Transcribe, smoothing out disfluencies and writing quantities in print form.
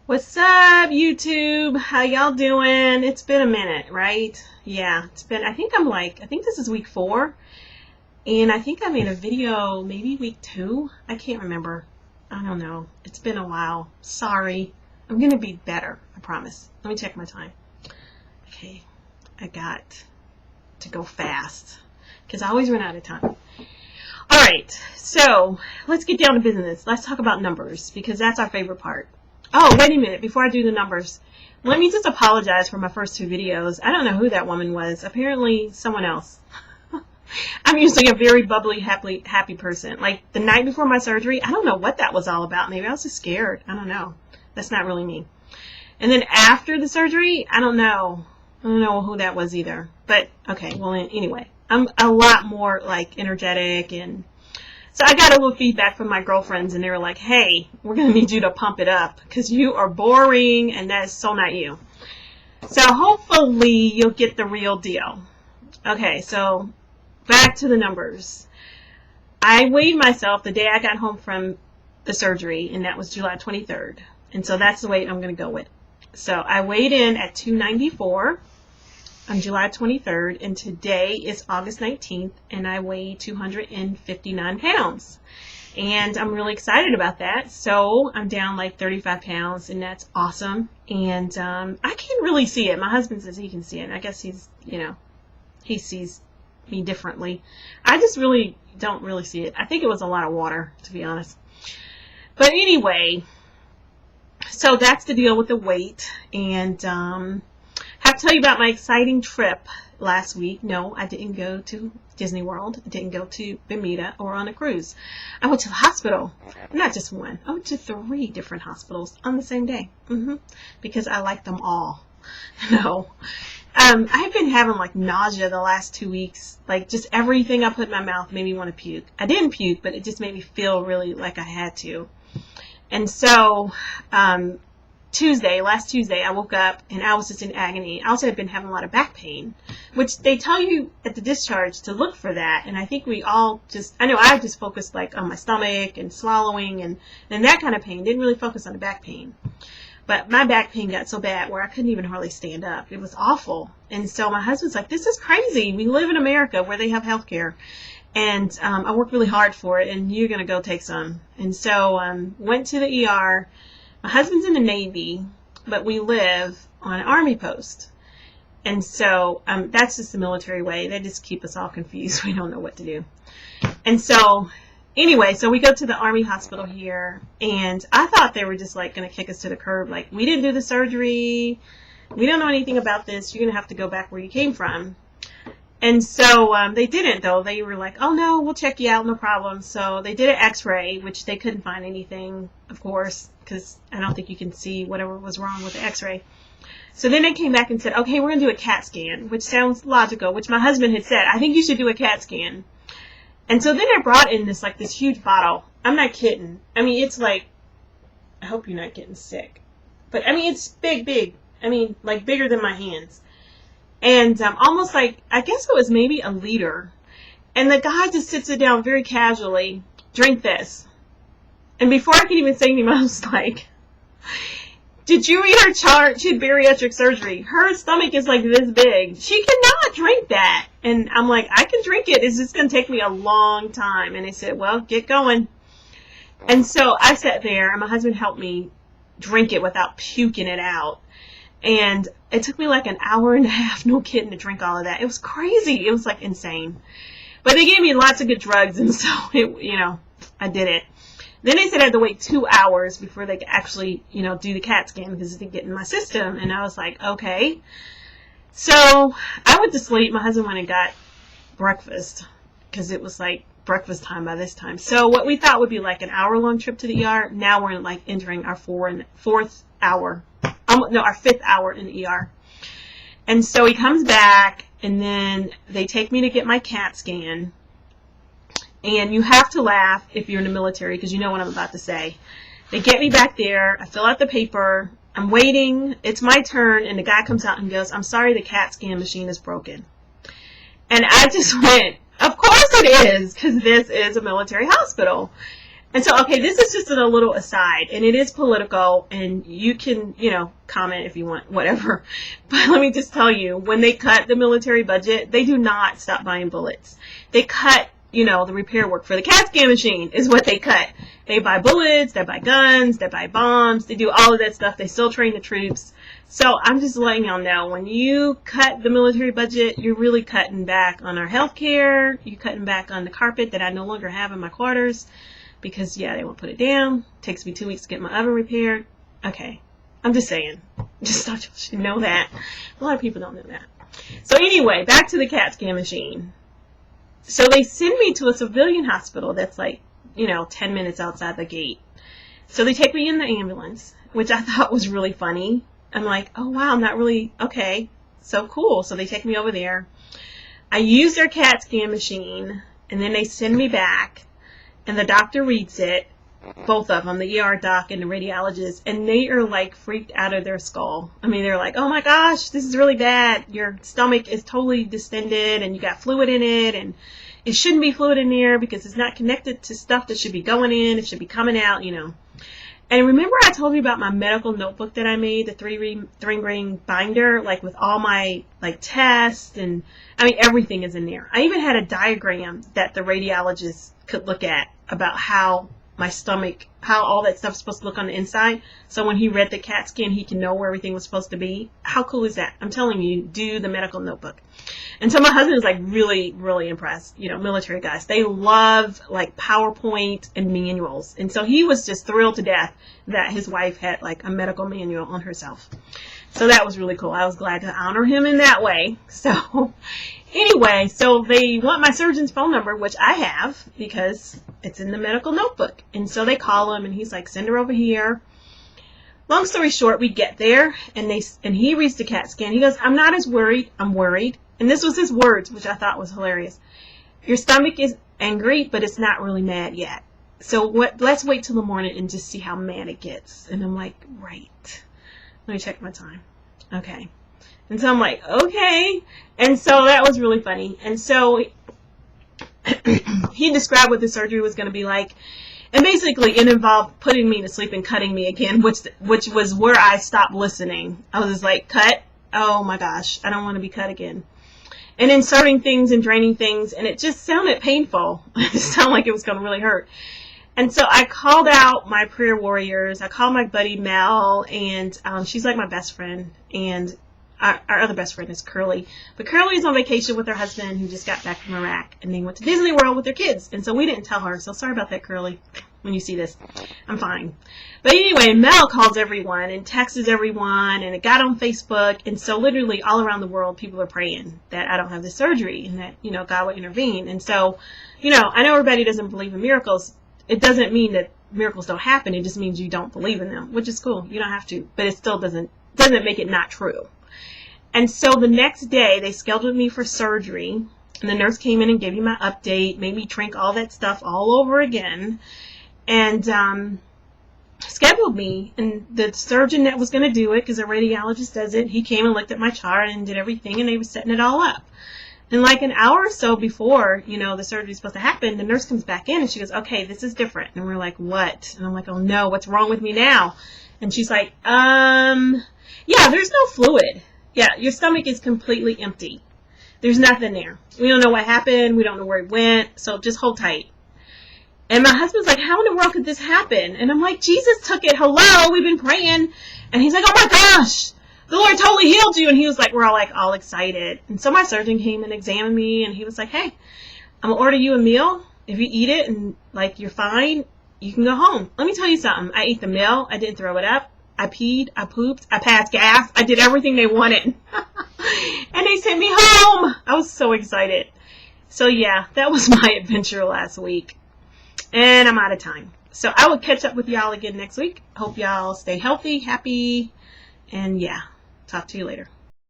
What's up, YouTube? How y'all doing? It's been a minute, right? Yeah, I think this is week 4. And I think I made a video maybe week 2. I can't remember. I don't know. It's been a while. Sorry. I'm going to be better. I promise. Let me check my time. Okay. I got to go fast because I always run out of time. All right. So let's get down to business. Let's talk about numbers because that's our favorite part. Oh, wait a minute. Before I do the numbers, let me just apologize for my first 2 videos. I don't know who that woman was. Apparently someone else. I'm usually a very bubbly, happy person. Like the night before my surgery, I don't know what that was all about. Maybe I was just scared. I don't know. That's not really me. And then after the surgery, I don't know. I don't know who that was either. But okay, well anyway, I'm a lot more like energetic, and so I got a little feedback from my girlfriends, and they were like, hey, we're going to need you to pump it up because you are boring, and that is so not you. So hopefully you'll get the real deal. Okay, so back to the numbers. I weighed myself the day I got home from the surgery, and that was July 23rd. And so that's the weight I'm going to go with. So I weighed in at 294 on July 23rd, and today is August 19th, and I weigh 259 pounds. And I'm really excited about that. So I'm down like 35 pounds, and that's awesome. And I can't really see it. My husband says he can see it. I guess he's, he sees me differently. I just really don't really see it. I think it was a lot of water, to be honest. But anyway, so that's the deal with the weight. And I have to tell you about my exciting trip last week. No, I didn't go to Disney World. I didn't go to Bermuda or on a cruise. I went to the hospital. Not just one. I went to 3 different hospitals on the same day. Because I like them all. No. I've been having like nausea the last 2 weeks. Like just everything I put in my mouth made me want to puke. I didn't puke, but it just made me feel really like I had to. And so, last Tuesday, I woke up and I was just in agony. I also had been having a lot of back pain, which they tell you at the discharge to look for that. And I think we all I just focused like on my stomach and swallowing and that kind of pain. Didn't really focus on the back pain. But my back pain got so bad where I couldn't even hardly stand up. It was awful. And so my husband's like, this is crazy. We live in America where they have health care. And I work really hard for it, and you're going to go take some. And so went to the ER. My husband's in the Navy, but we live on an Army post. And so that's just the military way. They just keep us all confused. We don't know what to do. And so anyway, so we go to the Army hospital here, and I thought they were just like going to kick us to the curb. Like, we didn't do the surgery. We don't know anything about this. You're going to have to go back where you came from. And so they didn't, though. They were like, oh, no, we'll check you out, no problem. So they did an x-ray, which they couldn't find anything, of course, because I don't think you can see whatever was wrong with the x-ray. So then they came back and said, okay, we're going to do a CAT scan, which sounds logical, which my husband had said, I think you should do a CAT scan. And so then they brought in this huge bottle. I'm not kidding. I mean, it's like, I hope you're not getting sick. But, I mean, it's big. I mean, like bigger than my hands. And almost like, I guess it was maybe a liter. And the guy just sits it down very casually. Drink this. And before I could even say anything, I was like, did you read her chart? She had bariatric surgery. Her stomach is like this big. She cannot drink that. And I'm like, I can drink it. It's just going to take me a long time. And they said, well, get going. And so I sat there, and my husband helped me drink it without puking it out. And it took me like an hour and a half, no kidding, to drink all of that. It was crazy. It was like insane. But they gave me lots of good drugs, and so, I did it. Then they said I had to wait 2 hours before they could actually, do the CAT scan because it didn't get in my system. And I was like, okay. So I went to sleep. My husband went and got breakfast because it was like breakfast time by this time. So what we thought would be like an hour-long trip to the ER, now we're like entering our fourth hour. Our 5th hour in the ER. And so he comes back, and then they take me to get my CAT scan. And you have to laugh if you're in the military because you know what I'm about to say. They get me back there. I fill out the paper. I'm waiting. It's my turn, and the guy comes out and goes, I'm sorry, the CAT scan machine is broken. And I just went, of course it is, because this is a military hospital. And so, okay, this is just a little aside, and it is political, and you can, comment if you want, whatever. But let me just tell you, when they cut the military budget, they do not stop buying bullets. They cut, the repair work for the CAT scan machine is what they cut. They buy bullets, they buy guns, they buy bombs, they do all of that stuff. They still train the troops. So I'm just letting y'all know, when you cut the military budget, you're really cutting back on our health care. You're cutting back on the carpet that I no longer have in my quarters. Because, they won't put it down. It takes me 2 weeks to get my oven repaired. Okay. I'm just saying. Just thought you should know that. A lot of people don't know that. So anyway, back to the CAT scan machine. So they send me to a civilian hospital that's 10 minutes outside the gate. So they take me in the ambulance, which I thought was really funny. I'm like, oh wow, I'm not really, okay. So cool. So they take me over there. I use their CAT scan machine, and then they send me back. And the doctor reads it, both of them, the ER doc and the radiologist, and they are freaked out of their skull. I mean, they're like, oh my gosh, this is really bad. Your stomach is totally distended and you got fluid in it, and it shouldn't be fluid in there because it's not connected to stuff that should be going in. It should be coming out, And remember I told you about my medical notebook that I made, the three ring binder, with all my tests, and everything is in there. I even had a diagram that the radiologist could look at about how my stomach, how all that stuff's supposed to look on the inside. So when he read the CAT scan, he can know where everything was supposed to be. How cool is that? I'm telling you, do the medical notebook. And so my husband is really, really impressed. Military guys, they love PowerPoint and manuals. And so he was just thrilled to death that his wife had a medical manual on herself. So that was really cool. I was glad to honor him in that way. So anyway, so they want my surgeon's phone number, which I have because it's in the medical notebook. And so they call him and he's like, send her over here. Long story short, we get there and he reads the CAT scan. He goes, I'm not as worried. I'm worried. And this was his words, which I thought was hilarious. Your stomach is angry, but it's not really mad yet. So let's wait till the morning and just see how mad it gets. And I'm like, right. Let me check my time. Okay. And so I'm like, okay. And so that was really funny. And so he described what the surgery was going to be like. And basically it involved putting me to sleep and cutting me again, which was where I stopped listening. I was just like, cut? Oh my gosh, I don't want to be cut again. And inserting things and draining things, and it just sounded painful. It sounded like it was going to really hurt. And so I called out my prayer warriors. I called my buddy Mel, and she's like my best friend. And our other best friend is Curly. But Curly is on vacation with her husband who just got back from Iraq. And they went to Disney World with their kids. And so we didn't tell her. So sorry about that, Curly, when you see this. I'm fine. But anyway, Mel calls everyone and texts everyone. And it got on Facebook. And so literally all around the world, people are praying that I don't have this surgery and that, God will intervene. And so, I know everybody doesn't believe in miracles. It doesn't mean that miracles don't happen. It just means you don't believe in them, which is cool. You don't have to, but it still doesn't make it not true. And so the next day they scheduled me for surgery, and the nurse came in and gave me my update, made me drink all that stuff all over again, and scheduled me. And the surgeon that was going to do it, because a radiologist does it, he came and looked at my chart and did everything, and they were setting it all up. And an hour or so before, the surgery is supposed to happen, the nurse comes back in and she goes, okay, this is different. And we're like, what? And I'm like, oh no, what's wrong with me now? And she's like, yeah, there's no fluid. Yeah, your stomach is completely empty. There's nothing there. We don't know what happened. We don't know where it went. So just hold tight. And my husband's like, how in the world could this happen? And I'm like, Jesus took it. Hello, we've been praying. And he's like, oh my gosh, the Lord totally healed you. And he was like, we're all excited. And so my surgeon came and examined me, and he was like, hey, I'm gonna order you a meal. If you eat it and you're fine, you can go home. Let me tell you something. I ate the meal. I didn't throw it up. I peed, I pooped, I passed gas. I did everything they wanted. And they sent me home. I was so excited. So yeah, that was my adventure last week. And I'm out of time. So I will catch up with y'all again next week. Hope y'all stay healthy, happy, and yeah, talk to you later.